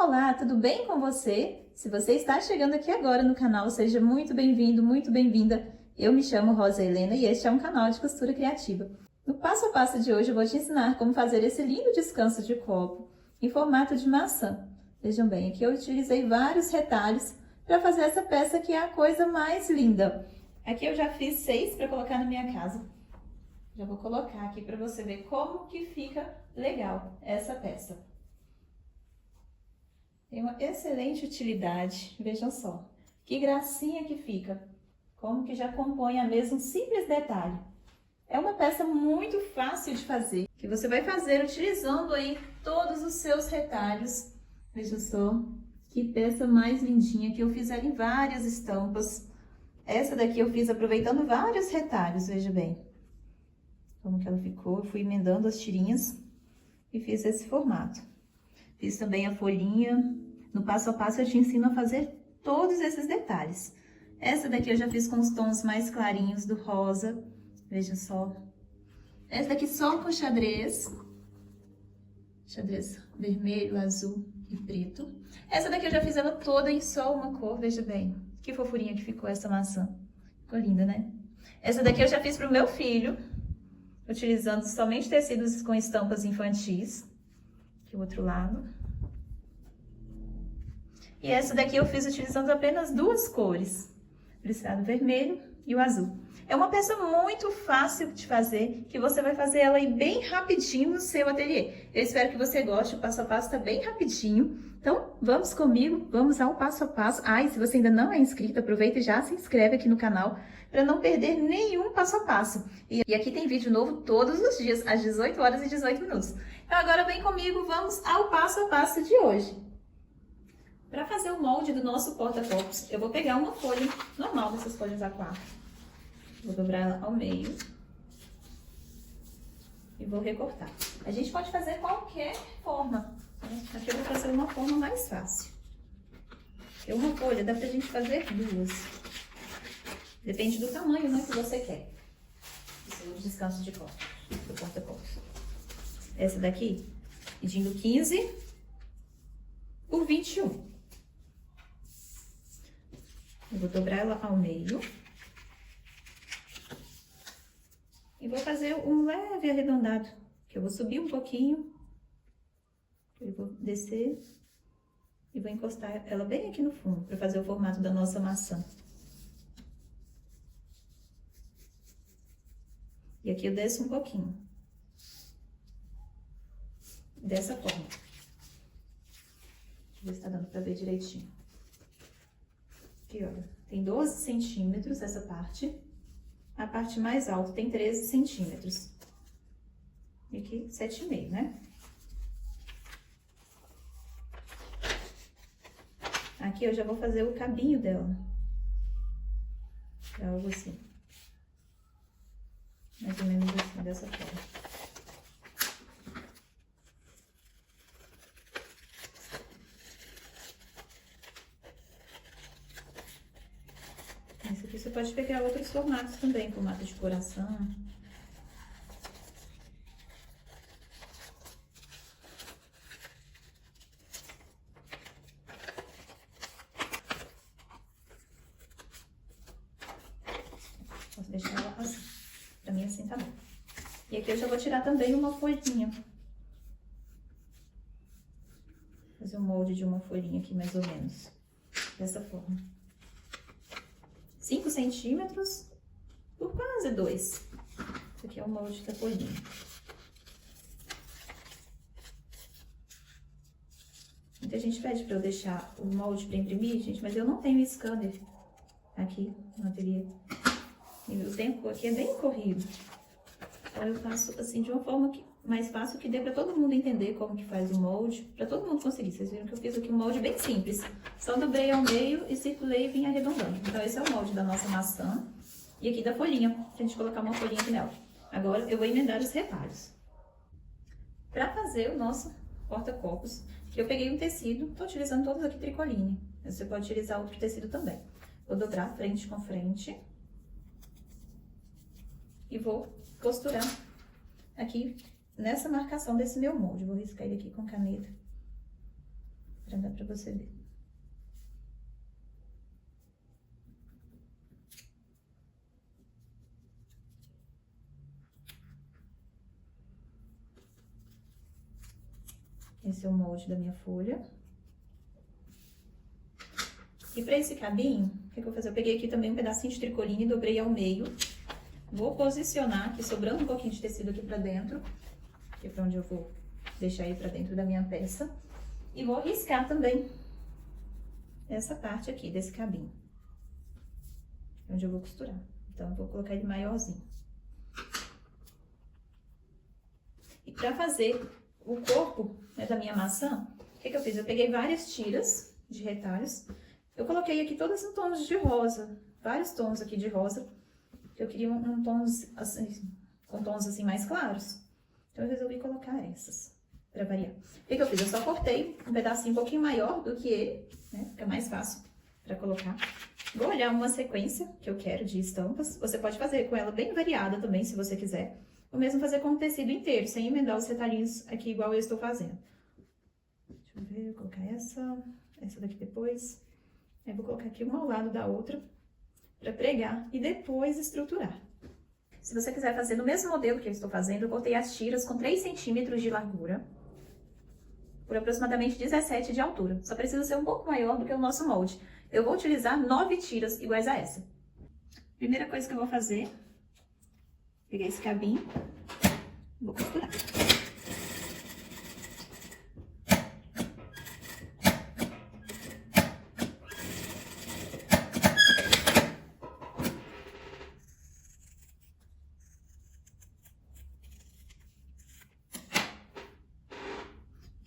Olá, tudo bem com você? Se você está chegando aqui agora no canal, seja muito bem-vindo, muito bem-vinda. Eu me chamo Rosa Helena e este é um canal de costura criativa. No passo a passo de hoje eu vou te ensinar como fazer esse lindo descanso de copo em formato de maçã. Vejam bem, aqui eu utilizei vários retalhos para fazer essa peça que é a coisa mais linda. Aqui eu já fiz 6 para colocar na minha casa. Já vou colocar aqui para você ver como que fica legal essa peça. Tem uma excelente utilidade, vejam só, que gracinha que fica, como que já compõe a mesa um simples detalhe. É uma peça muito fácil de fazer, que você vai fazer utilizando aí todos os seus retalhos. Vejam só, que peça mais lindinha, que eu fiz ela em várias estampas. Essa daqui eu fiz aproveitando vários retalhos, veja bem. Como que ela ficou, eu fui emendando as tirinhas e fiz esse formato. Fiz também a folhinha. No passo a passo eu te ensino a fazer todos esses detalhes. Essa daqui eu já fiz com os tons mais clarinhos do rosa. Veja só. Essa daqui só com xadrez. Xadrez vermelho, azul e preto. Essa daqui eu já fiz ela toda em só uma cor, veja bem. Que fofurinha que ficou essa maçã. Ficou linda, né? Essa daqui eu já fiz pro meu filho, utilizando somente tecidos com estampas infantis. Aqui o outro lado. E essa daqui eu fiz utilizando apenas 2 cores, o listrado vermelho e o azul. É uma peça muito fácil de fazer, que você vai fazer ela aí bem rapidinho no seu ateliê. Eu espero que você goste, o passo a passo tá bem rapidinho. Então, vamos comigo, vamos ao passo a passo. Ah, e se você ainda não é inscrito, aproveita e já se inscreve aqui no canal para não perder nenhum passo a passo. E aqui tem vídeo novo todos os dias, às 18 horas e 18 minutos. Então agora vem comigo, vamos ao passo a passo de hoje. Para fazer o molde do nosso porta-copos, eu vou pegar uma folha normal dessas folhas A4. Vou dobrar ela ao meio e vou recortar. A gente pode fazer qualquer forma, né? Aqui eu vou fazer uma forma mais fácil. Porque uma folha dá pra gente fazer 2. Depende do tamanho, né, que você quer. Esse é o descanso de copo, do porta-copos. Essa daqui, medindo 15 por 21. Eu vou dobrar ela ao meio. E vou fazer um leve arredondado, que eu vou subir um pouquinho. Eu vou descer e vou encostar ela bem aqui no fundo, para fazer o formato da nossa maçã. E aqui eu desço um pouquinho. Dessa forma. Deixa eu ver se tá dando pra ver direitinho. Aqui, olha, tem 12 centímetros essa parte. A parte mais alta tem 13 centímetros. E aqui, 7,5, né? Aqui eu já vou fazer o cabinho dela. Algo assim. Mais ou menos assim, dessa forma. Esse aqui você pode pegar outros formatos também, formato de coração. Posso deixar ela assim. Pra mim assim tá bom. E aqui eu já vou tirar também uma folhinha. Fazer um molde de uma folhinha aqui, mais ou menos. Dessa forma. 5 centímetros por quase 2. Esse aqui é o molde da folhinha. Muita gente pede para eu deixar o molde para imprimir, gente, mas eu não tenho scanner aqui no ateliê. E o tempo aqui é bem corrido. Então eu faço assim de uma forma mais fácil, que dê para todo mundo entender como que faz o molde, para todo mundo conseguir. Vocês viram que eu fiz aqui um molde bem simples. Só dobrei ao meio e circulei e vim arredondando. Então esse é o molde da nossa maçã. E aqui da folhinha, pra gente colocar uma folhinha aqui nela. Agora eu vou emendar os retalhos. Para fazer o nosso porta-copos, eu peguei um tecido, tô utilizando todos aqui tricoline. Você pode utilizar outro tecido também. Vou dobrar frente com frente. E vou costurar aqui nessa marcação desse meu molde. Vou riscar ele aqui com caneta, Pra dar pra você ver. Esse é o molde da minha folha. E pra esse cabinho, o que eu vou fazer? Eu peguei aqui também um pedacinho de tricoline e dobrei ao meio. Vou posicionar aqui, sobrando um pouquinho de tecido aqui pra dentro, que é pra onde eu vou deixar ele pra dentro da minha peça. E vou riscar também essa parte aqui desse cabinho, onde eu vou costurar. Então, eu vou colocar ele maiorzinho. E pra fazer o corpo, né, da minha maçã, o que eu fiz? Eu peguei várias tiras de retalhos. Eu coloquei aqui todas em tons de rosa, vários tons aqui de rosa. Eu queria tons assim, com tons assim mais claros. Então, eu resolvi colocar essas, pra variar. O que eu fiz? Eu só cortei um pedacinho um pouquinho maior do que ele, né? Fica mais fácil pra colocar. Vou olhar uma sequência que eu quero de estampas. Você pode fazer com ela bem variada também, se você quiser. Ou mesmo fazer com o tecido inteiro, sem emendar os retalhinhos aqui igual eu estou fazendo. Deixa eu ver, vou colocar essa daqui depois. Aí, vou colocar aqui uma ao lado da outra, pra pregar e depois estruturar. Se você quiser fazer no mesmo modelo que eu estou fazendo, eu cortei as tiras com 3 centímetros de largura, por aproximadamente 17 de altura. Só precisa ser um pouco maior do que o nosso molde. Eu vou utilizar 9 tiras iguais a essa. Primeira coisa que eu vou fazer, peguei esse cabinho, vou costurar.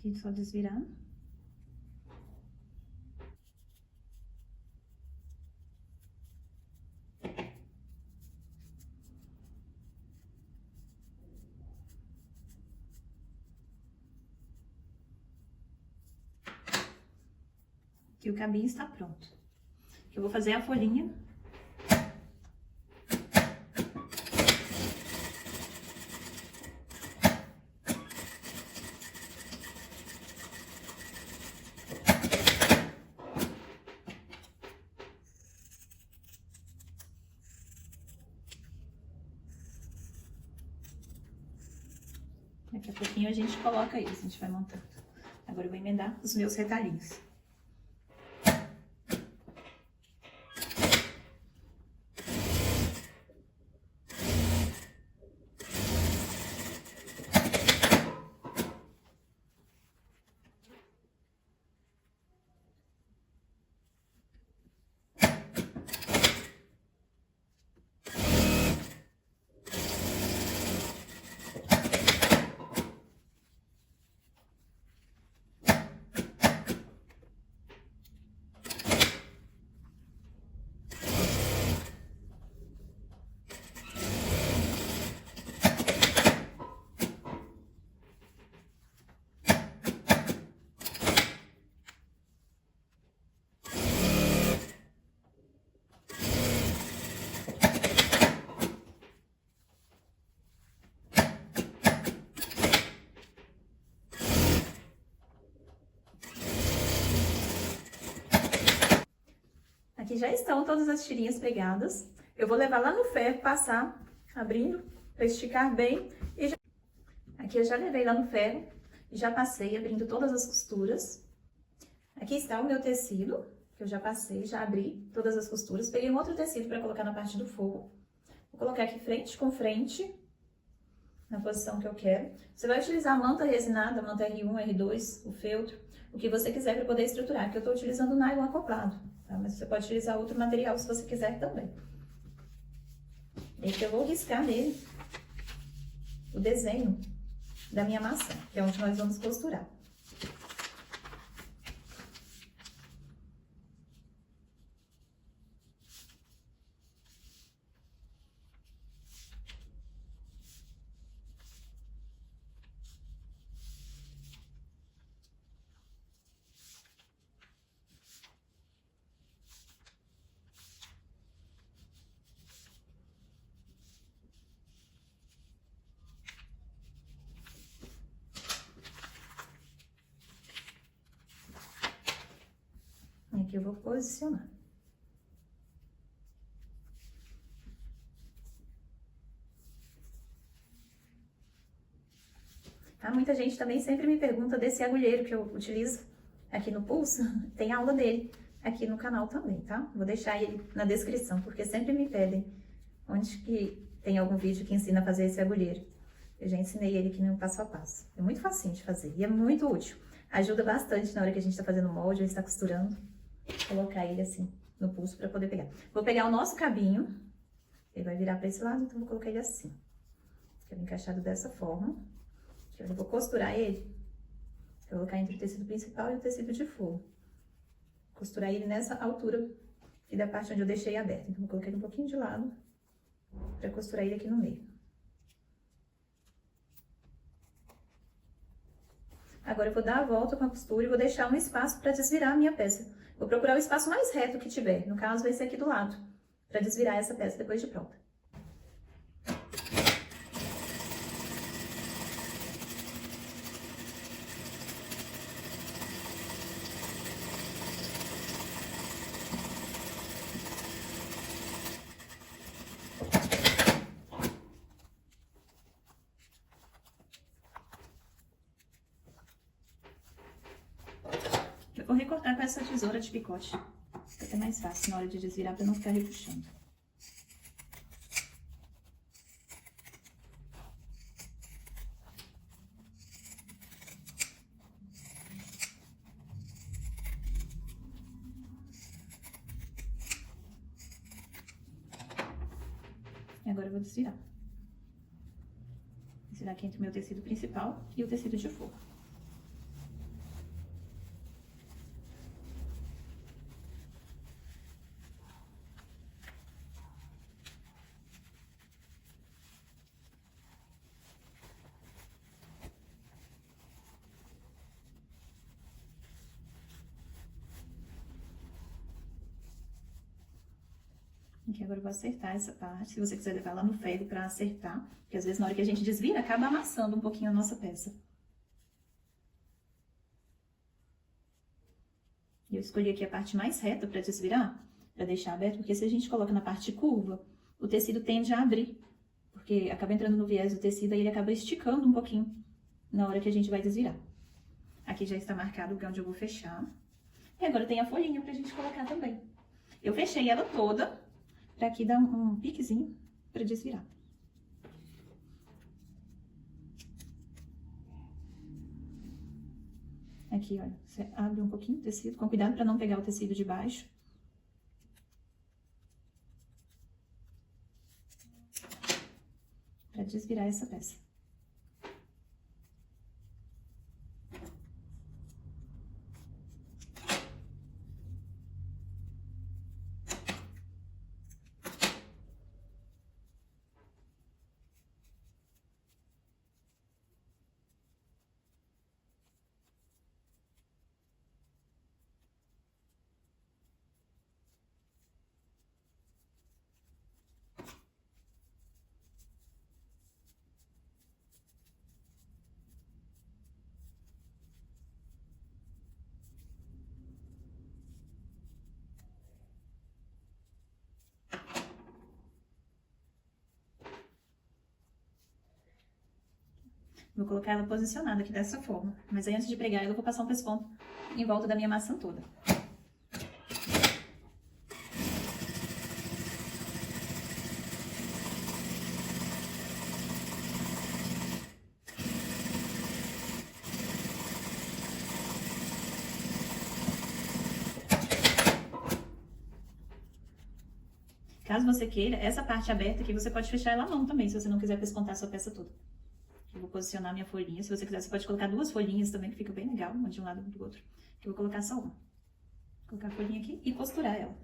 Aqui só desvirar. E o cabinho está pronto. Eu vou fazer a folhinha. Daqui a pouquinho a gente coloca isso, a gente vai montando. Agora eu vou emendar os meus retalhinhos. Aqui já estão todas as tirinhas pregadas. Eu vou levar lá no ferro, passar, abrindo, para esticar bem. Aqui eu já levei lá no ferro e já passei, abrindo todas as costuras. Aqui está o meu tecido, que eu já passei, já abri todas as costuras. Peguei um outro tecido para colocar na parte do forro. Vou colocar aqui frente com frente, na posição que eu quero. Você vai utilizar a manta resinada, a manta R1, R2, o feltro, o que você quiser para poder estruturar, que eu estou utilizando nylon acoplado, tá? Mas você pode utilizar outro material se você quiser também. E aqui eu vou riscar nele o desenho da minha maçã, que é onde nós vamos costurar. Aqui eu vou posicionar. Tá? Muita gente também sempre me pergunta desse agulheiro que eu utilizo aqui no pulso. Tem aula dele aqui no canal também, tá? Vou deixar ele na descrição, porque sempre me pedem onde que tem algum vídeo que ensina a fazer esse agulheiro. Eu já ensinei ele aqui no passo a passo. É muito facinho de fazer e é muito útil. Ajuda bastante na hora que a gente tá fazendo molde ou está costurando. Colocar ele assim no pulso para poder pegar. Vou pegar o nosso cabinho. Ele vai virar para esse lado, então vou colocar ele assim. Fica encaixado dessa forma. Eu vou costurar ele. Eu vou colocar entre o tecido principal e o tecido de forro. Costurar ele nessa altura aqui da parte onde eu deixei aberto. Então, vou colocar ele um pouquinho de lado para costurar ele aqui no meio. Agora, eu vou dar a volta com a costura e vou deixar um espaço para desvirar a minha peça. Vou procurar o espaço mais reto que tiver. No caso, vai ser aqui do lado, para desvirar essa peça depois de pronta. Eu vou recortar com essa tesoura de picote, fica mais fácil na hora de desvirar para não ficar repuxando. E agora eu vou desvirar. Desvirar aqui entre o meu tecido principal e o tecido de forro. Aqui agora eu vou acertar essa parte, se você quiser levar lá no ferro pra acertar, porque às vezes na hora que a gente desvira, acaba amassando um pouquinho a nossa peça. Eu escolhi aqui a parte mais reta pra desvirar, pra deixar aberto, porque se a gente coloca na parte curva, o tecido tende a abrir, porque acaba entrando no viés do tecido e ele acaba esticando um pouquinho na hora que a gente vai desvirar. Aqui já está marcado o lugar onde eu vou fechar. E agora tem a folhinha pra gente colocar também. Eu fechei ela toda, pra aqui dar um piquezinho pra desvirar. Aqui, olha, você abre um pouquinho o tecido, com cuidado pra não pegar o tecido de baixo. Pra desvirar essa peça. Vou colocar ela posicionada aqui dessa forma. Mas aí, antes de pregar ela, eu vou passar um pesponto em volta da minha maçã toda. Caso você queira, essa parte aberta aqui, você pode fechar ela à mão também, se você não quiser pespontar a sua peça toda. Eu vou posicionar minha folhinha. Se você quiser, você pode colocar duas folhinhas também, que fica bem legal, uma de um lado e do outro. Eu vou colocar só uma. Vou colocar a folhinha aqui e costurar ela.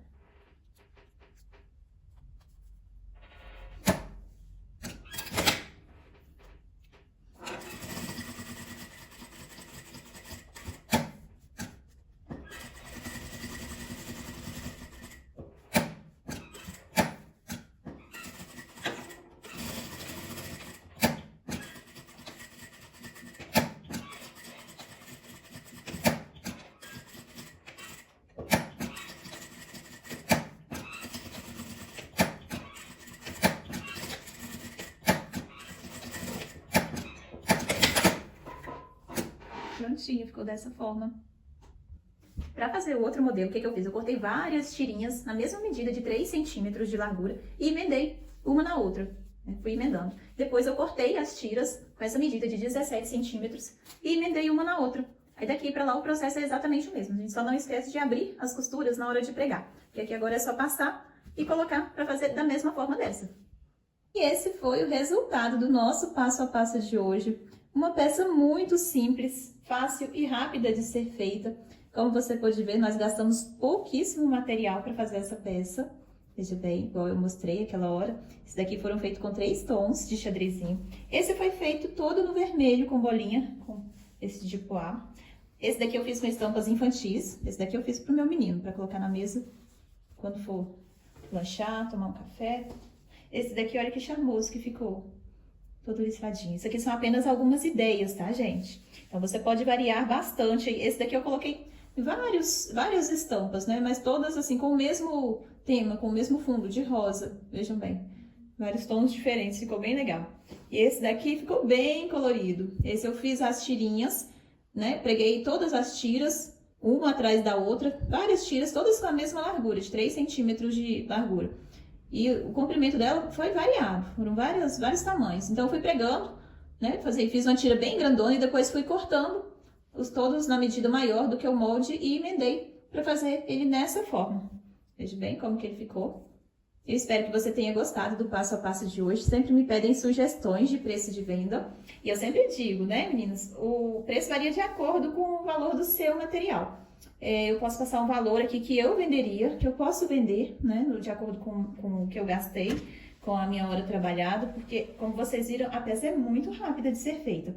prontinho, ficou dessa forma. Para fazer o outro modelo, o que eu fiz? Eu cortei várias tirinhas na mesma medida de 3 centímetros de largura e emendei uma na outra, né? Fui emendando. Depois eu cortei as tiras com essa medida de 17 centímetros e emendei uma na outra. Aí daqui para lá o processo é exatamente o mesmo. A gente só não esquece de abrir as costuras na hora de pregar. Porque aqui agora é só passar e colocar para fazer da mesma forma dessa. E esse foi o resultado do nosso passo a passo de hoje. Uma peça muito simples, fácil e rápida de ser feita. Como você pode ver, nós gastamos pouquíssimo material para fazer essa peça. Veja bem, igual eu mostrei aquela hora. Esse daqui foram feitos com 3 tons de xadrezinho. Esse foi feito todo no vermelho, com bolinha, com esse de poá. Esse daqui eu fiz com estampas infantis. Esse daqui eu fiz pro meu menino, para colocar na mesa quando for lanchar, tomar um café. Esse daqui, olha que charmoso que ficou. Todo lisfadinho. Isso aqui são apenas algumas ideias, tá, gente? Então, você pode variar bastante. Esse daqui eu coloquei várias estampas, né? Mas todas, assim, com o mesmo tema, com o mesmo fundo de rosa. Vejam bem. Vários tons diferentes, ficou bem legal. E esse daqui ficou bem colorido. Esse eu fiz as tirinhas, né? Preguei todas as tiras, uma atrás da outra. Várias tiras, todas com a mesma largura, de 3 centímetros de largura. E o comprimento dela foi variado, foram vários tamanhos. Então, eu fui pregando, né? Fiz uma tira bem grandona e depois fui cortando os todos na medida maior do que o molde e emendei para fazer ele nessa forma. Veja bem como que ele ficou. Eu espero que você tenha gostado do passo a passo de hoje. Sempre me pedem sugestões de preço de venda. E eu sempre digo, né, meninas? O preço varia de acordo com o valor do seu material. Eu posso passar um valor aqui que eu venderia, que eu posso vender, né, de acordo com o que eu gastei, com a minha hora trabalhada, porque, como vocês viram, a peça é muito rápida de ser feita.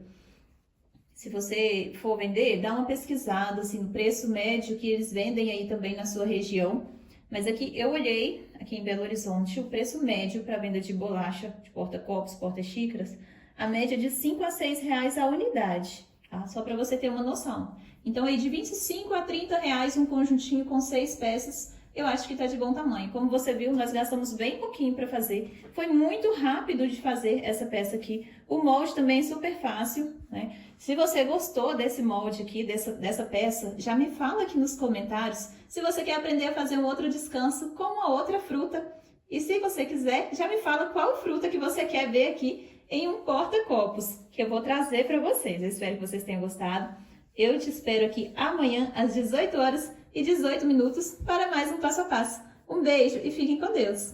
Se você for vender, dá uma pesquisada, assim, no preço médio que eles vendem aí também na sua região. Mas aqui, eu olhei, aqui em Belo Horizonte, o preço médio para venda de bolacha, de porta-copos, porta-xícaras, a média é de R$ 5 a R$ 6 a unidade, tá? Só para você ter uma noção. Então, aí de 25 a 30 reais um conjuntinho com 6 peças, eu acho que tá de bom tamanho. Como você viu, nós gastamos bem pouquinho para fazer. Foi muito rápido de fazer essa peça aqui. O molde também é super fácil, né? Se você gostou desse molde aqui, dessa peça, já me fala aqui nos comentários se você quer aprender a fazer um outro descanso com uma outra fruta. E se você quiser, já me fala qual fruta que você quer ver aqui em um porta-copos, que eu vou trazer para vocês. Eu espero que vocês tenham gostado. Eu te espero aqui amanhã às 18 horas e 18 minutos para mais um passo a passo. Um beijo e fiquem com Deus!